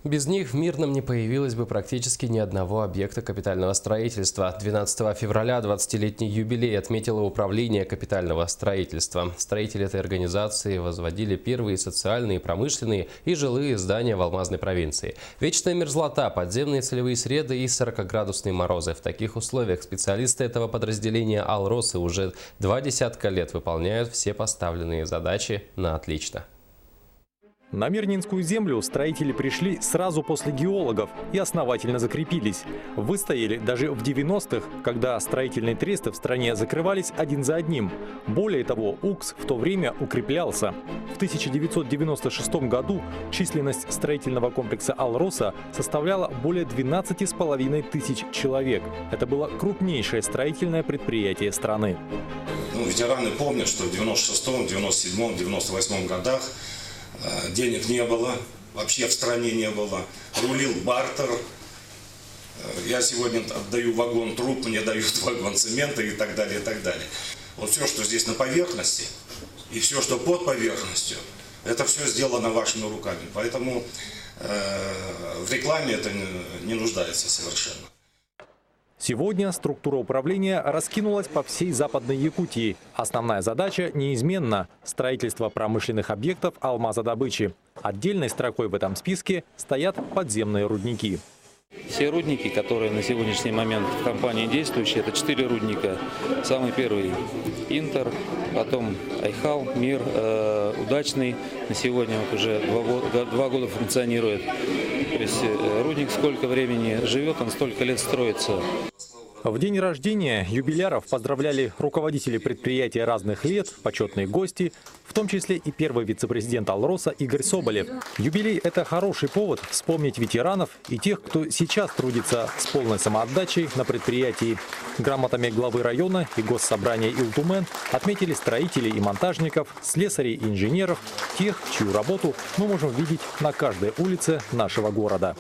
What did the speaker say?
Без них в Мирном не появилось бы практически ни одного объекта капитального строительства. 12 февраля 20-летний юбилей отметило Управление капитального строительства. Строители этой организации возводили первые социальные, промышленные и жилые здания в Алмазной провинции. Вечная мерзлота, подземные целевые среды и 40-градусные морозы. В таких условиях специалисты этого подразделения Алросы уже 20 лет выполняют все поставленные задачи на отлично. На Мирнинскую землю строители пришли сразу после геологов и основательно закрепились. Выстояли даже в 90-х, когда строительные тресты в стране закрывались один за одним. Более того, УКС в то время укреплялся. В 1996 году численность строительного комплекса Алроса составляла более 12,5 тысяч человек. Это было крупнейшее строительное предприятие страны. Ветераны помнят, что в 96-м, 97-м, 98-м годах денег не было, вообще в стране не было. Рулил бартер. Я сегодня отдаю вагон труб, мне дают вагон цемента и так далее, и так далее. Вот все, что здесь на поверхности и все, что под поверхностью, это все сделано вашими руками. Поэтому в рекламе это не нуждается совершенно. Сегодня структура управления раскинулась по всей Западной Якутии. Основная задача неизменна – строительство промышленных объектов алмазодобычи. Отдельной строкой в этом списке стоят подземные рудники. Все рудники, которые на сегодняшний момент в компании действующие, это 4 рудника. Самый первый – Интер, потом Айхал, Мир, Удачный. На сегодня вот уже 2 года функционирует. То есть рудник сколько времени живет, он столько лет строится. В день рождения юбиляров поздравляли руководители предприятий разных лет, почетные гости, в том числе и первый вице-президент Алроса Игорь Соболев. Юбилей – это хороший повод вспомнить ветеранов и тех, кто сейчас трудится с полной самоотдачей на предприятии. Грамотами главы района и госсобрания Илтумен отметили строителей и монтажников, слесарей и инженеров, тех, чью работу мы можем видеть на каждой улице нашего города.